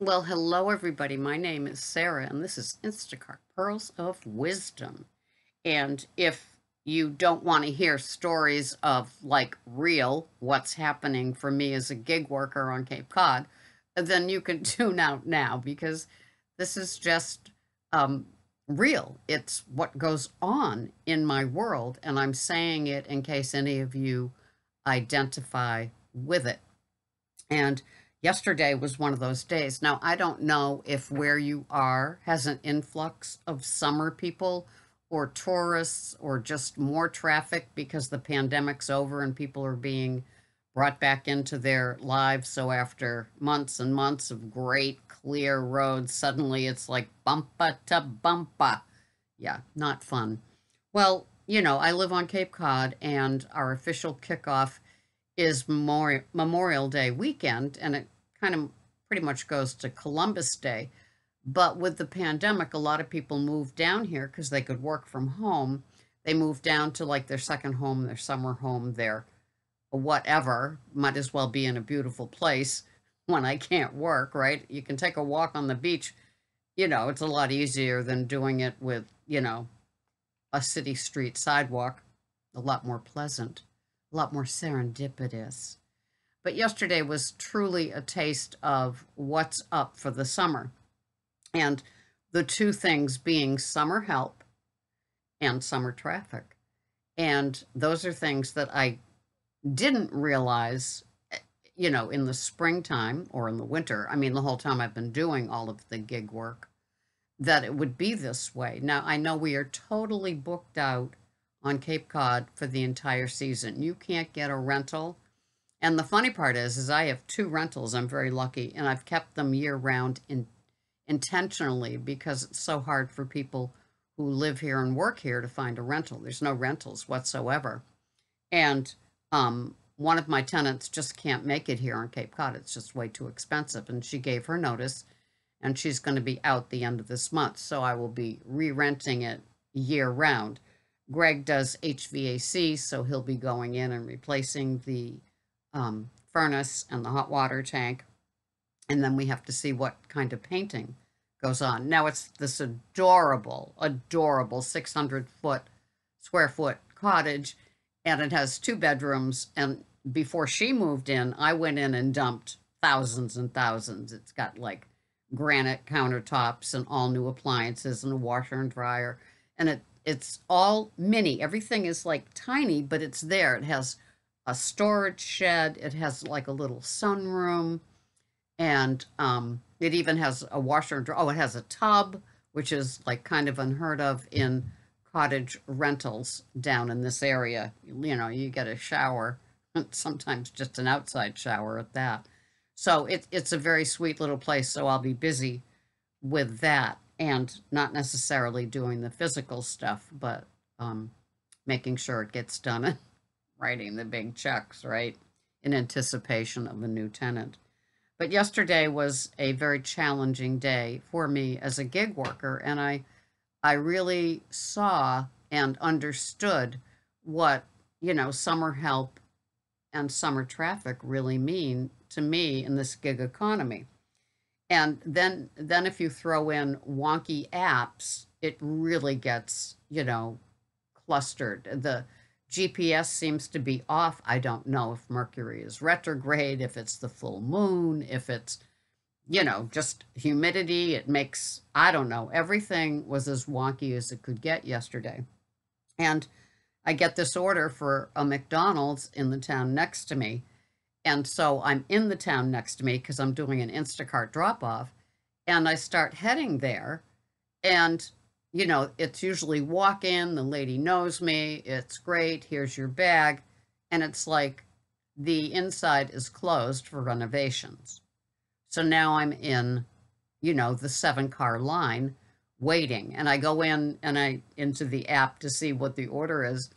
Well, hello, everybody. My name is Sarah, and this is Instacart Pearls of Wisdom. And if you don't want to hear stories of like real what's happening for me as a gig worker on Cape Cod, then you can tune out now because this is just um, real. It's what goes on in my world, and I'm saying it in case any of you identify with it. And yesterday was one of those days. Now, I don't know if where you are has an influx of summer people or tourists or just more traffic because the pandemic's over and people are being brought back into their lives. So after months and months of great clear roads, suddenly it's like bumpa to bumpa. Yeah, not fun. Well, I live on Cape Cod and our official kickoff is Memorial Day weekend, and it kind of pretty much goes to Columbus Day. But with the pandemic, a lot of people moved down here because they could work from home. They moved down to like their second home, their summer home, their whatever. Might as well be in a beautiful place when I can't work, right? You can take a walk on the beach. It's a lot easier than doing it with, a city street sidewalk. A lot more pleasant, a lot more serendipitous. But yesterday was truly a taste of what's up for the summer. And the two things being summer help and summer traffic. And those are things that I didn't realize, in the springtime or in the winter. I mean, the whole time I've been doing all of the gig work, that it would be this way. Now, I know we are totally booked out on Cape Cod for the entire season. You can't get a rental. And the funny part is I have two rentals. I'm very lucky, and I've kept them year round intentionally because it's so hard for people who live here and work here to find a rental. There's no rentals whatsoever. And one of my tenants just can't make it here on Cape Cod. It's just way too expensive. And she gave her notice, and she's going to be out the end of this month. So I will be re-renting it year round. Greg does HVAC, so he'll be going in and replacing the furnace and the hot water tank. And then we have to see what kind of painting goes on. Now it's this adorable 600 square foot cottage, and it has two bedrooms. And before she moved in, I went in and dumped thousands and thousands. It's got like granite countertops and all new appliances and a washer and dryer. And it's all mini. Everything is like tiny, but it's there. It has a storage shed. It has like a little sunroom, and it even has a washer and dryer. Oh, it has a tub, which is like kind of unheard of in cottage rentals down in this area. You get a shower, sometimes just an outside shower at that. So it's a very sweet little place. So I'll be busy with that and not necessarily doing the physical stuff, but making sure it gets done and writing the big checks, right? In anticipation of a new tenant. But yesterday was a very challenging day for me as a gig worker, and I really saw and understood what, summer help and summer traffic really mean to me in this gig economy. And then if you throw in wonky apps, it really gets, clustered. The GPS seems to be off. I don't know if Mercury is retrograde, if it's the full moon, if it's, just humidity. It makes, I don't know. Everything was as wonky as it could get yesterday. And I get this order for a McDonald's in the town next to me. And so I'm in the town next to me because I'm doing an Instacart drop off. And I start heading there. And, it's usually walk in, the lady knows me, it's great, here's your bag. And it's like the inside is closed for renovations. So now I'm in, the 7-car line waiting. And I go in and into the app to see what the order is.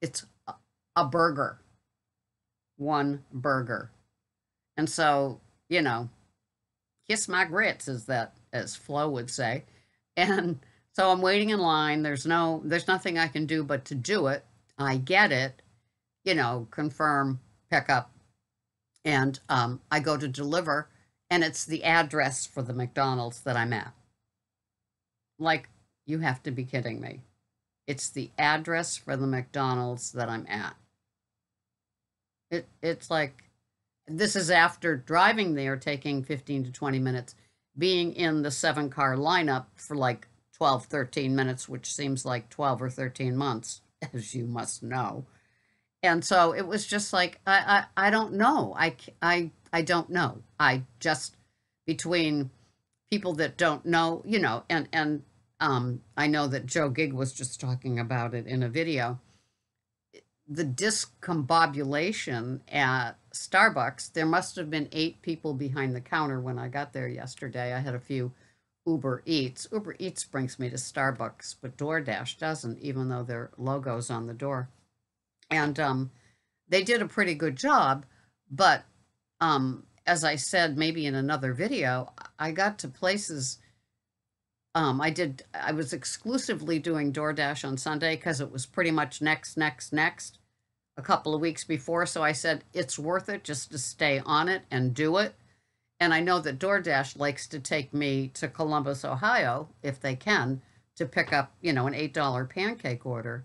It's a burger, one burger. And so, kiss my grits, as Flo would say. And so I'm waiting in line. There's nothing I can do but to do it. I get it, confirm, pick up, and I go to deliver, and it's the address for the McDonald's that I'm at. Like, you have to be kidding me. It's the address for the McDonald's that I'm at. It's like, this is after driving there, taking 15 to 20 minutes, being in the 7-car lineup for like 12, 13 minutes, which seems like 12 or 13 months, as you must know. And so it was just like, I don't know. I don't know. I just, between people that don't know, and I know that Joe Gig was just talking about it in a video. The discombobulation at Starbucks, there must have been 8 people behind the counter when I got there yesterday. I had a few Uber Eats. Uber Eats brings me to Starbucks, but DoorDash doesn't, even though their logo's on the door. And they did a pretty good job, but as I said, maybe in another video, I got to places. I was exclusively doing DoorDash on Sunday because it was pretty much next a couple of weeks before. So I said, it's worth it just to stay on it and do it. And I know that DoorDash likes to take me to Columbus, Ohio, if they can, to pick up, an $8 pancake order.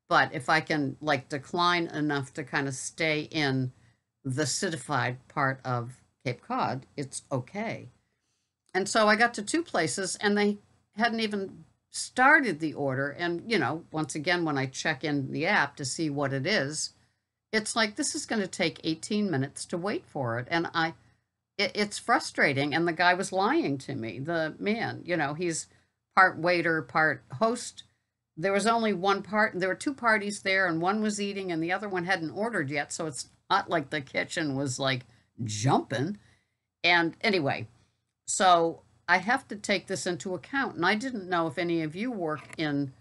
But if I can like decline enough to kind of stay in the citified part of Cape Cod, it's okay. And so I got to 2 places and they hadn't even started the order. And, once again, when I check in the app to see what it is, it's like, this is going to take 18 minutes to wait for it. And it's frustrating. And the guy was lying to me, the man, he's part waiter, part host. There was only one part, there were 2 parties there, and one was eating and the other one hadn't ordered yet. So it's not like the kitchen was like jumping. And anyway, so I have to take this into account. And I didn't know if any of you work in,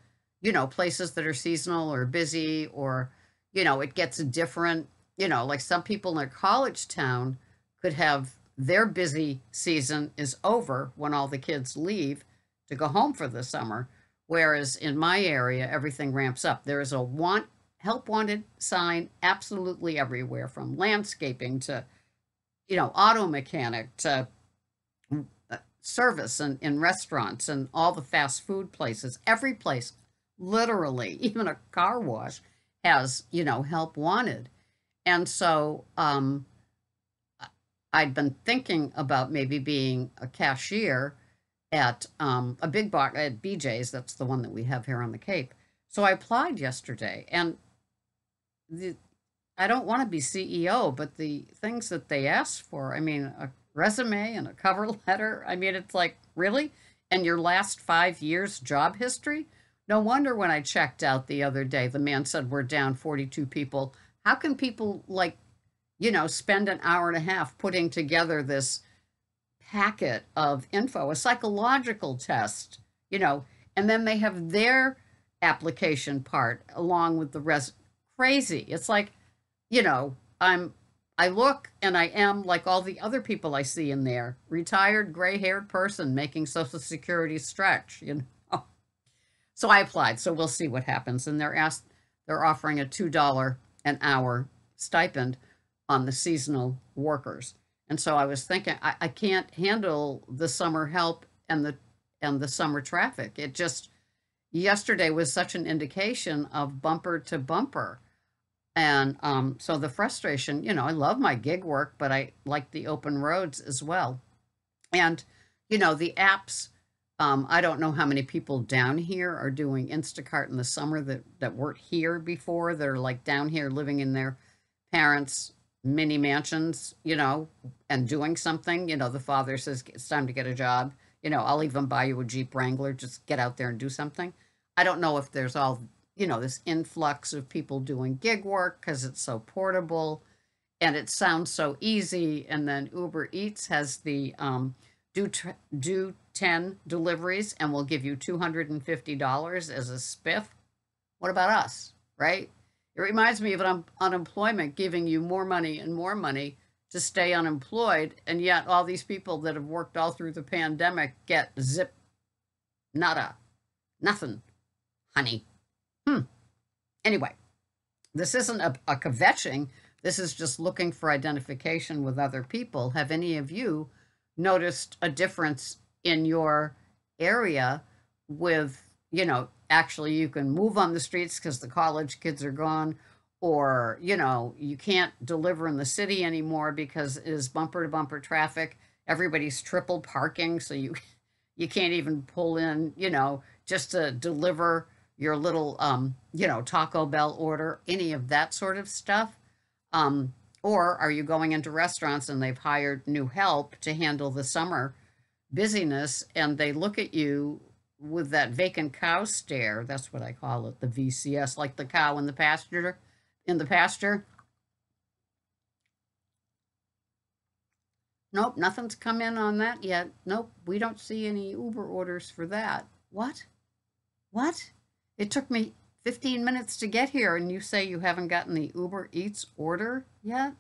places that are seasonal or busy, or, it gets different, like some people in a college town could have their busy season is over when all the kids leave to go home for the summer. Whereas in my area, everything ramps up. There is a help wanted sign absolutely everywhere, from landscaping to, auto mechanic to service and in restaurants and all the fast food places. Every place, literally, even a car wash has, help wanted. And so I'd been thinking about maybe being a cashier at a big box at BJ's. That's the one that we have here on the Cape. So I applied yesterday, and I don't want to be CEO, but the things that they asked for, I mean, a resume and a cover letter, I mean, it's like, really? And your last 5 years job history? No wonder when I checked out the other day, the man said, we're down 42 people. How can people spend an hour and a half putting together this packet of info, a psychological test, and then they have their application part along with the rest. Crazy. It's like, I look and I am like all the other people I see in there, retired gray-haired person making Social Security stretch, So I applied. So we'll see what happens. And they're offering a $2 an hour stipend on the seasonal workers. And so I was thinking, I can't handle the summer help and the summer traffic. It just, yesterday was such an indication of bumper to bumper. And so the frustration, I love my gig work, but I like the open roads as well. And, the apps, I don't know how many people down here are doing Instacart in the summer that weren't here before. They're like down here living in their parents' mini mansions, and doing something. The father says, it's time to get a job. I'll even buy you a Jeep Wrangler. Just get out there and do something. I don't know if there's all, this influx of people doing gig work because it's so portable and it sounds so easy. And then Uber Eats has the do 10 deliveries and we'll give you $250 as a spiff. What about us, right? It reminds me of unemployment giving you more money and more money to stay unemployed, and yet all these people that have worked all through the pandemic get zip, nada, nothing, honey. Anyway, this isn't a kvetching. This is just looking for identification with other people. Have any of you noticed a difference in your area with, actually you can move on the streets because the college kids are gone, or, you can't deliver in the city anymore because it is bumper to bumper traffic. Everybody's triple parking, so you can't even pull in, just to deliver your little, Taco Bell order, any of that sort of stuff. Um, or are you going into restaurants and they've hired new help to handle the summer busyness and they look at you with that vacant cow stare? That's what I call it, the VCS, like the cow in the pasture. In the pasture. Nope, nothing's come in on that yet. Nope, we don't see any Uber orders for that. What? What? It took me 15 minutes to get here, and you say you haven't gotten the Uber Eats order yet?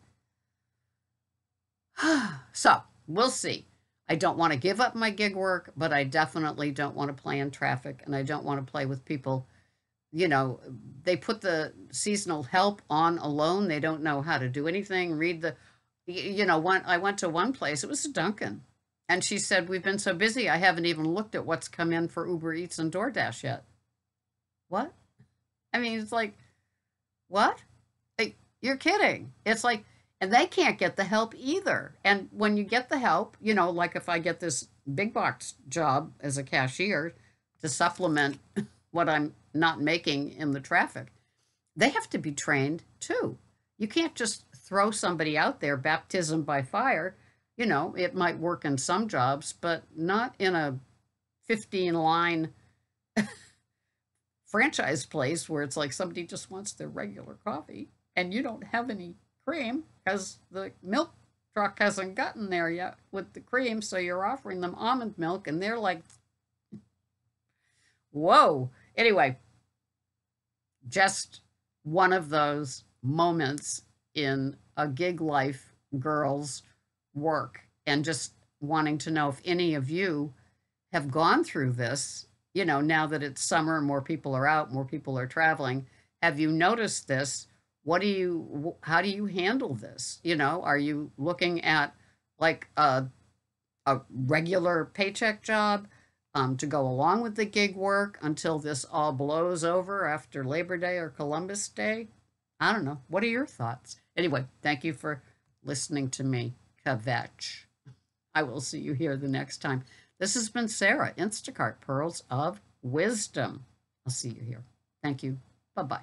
So, we'll see. I don't want to give up my gig work, but I definitely don't want to play in traffic, and I don't want to play with people. You know, they put the seasonal help on alone. They don't know how to do anything. I went to one place, it was a Dunkin', and she said, "We've been so busy, I haven't even looked at what's come in for Uber Eats and DoorDash yet." What? I mean, it's like, what? Like, you're kidding. It's like, and they can't get the help either. And when you get the help, like if I get this big box job as a cashier to supplement what I'm not making in the traffic, they have to be trained too. You can't just throw somebody out there, baptism by fire. It might work in some jobs, but not in a 15 line franchise place where it's like somebody just wants their regular coffee and you don't have any cream because the milk truck hasn't gotten there yet with the cream. So you're offering them almond milk and they're like, whoa. Anyway, just one of those moments in a gig life girl's work, and just wanting to know if any of you have gone through this, now that it's summer, more people are out, more people are traveling. Have you noticed this? How do you handle this? Are you looking at like a regular paycheck job to go along with the gig work until this all blows over after Labor Day or Columbus Day? I don't know. What are your thoughts? Anyway, thank you for listening to me, Kvetch. I will see you here the next time. This has been Sarah, Instacart Pearls of Wisdom. I'll see you here. Thank you. Bye-bye.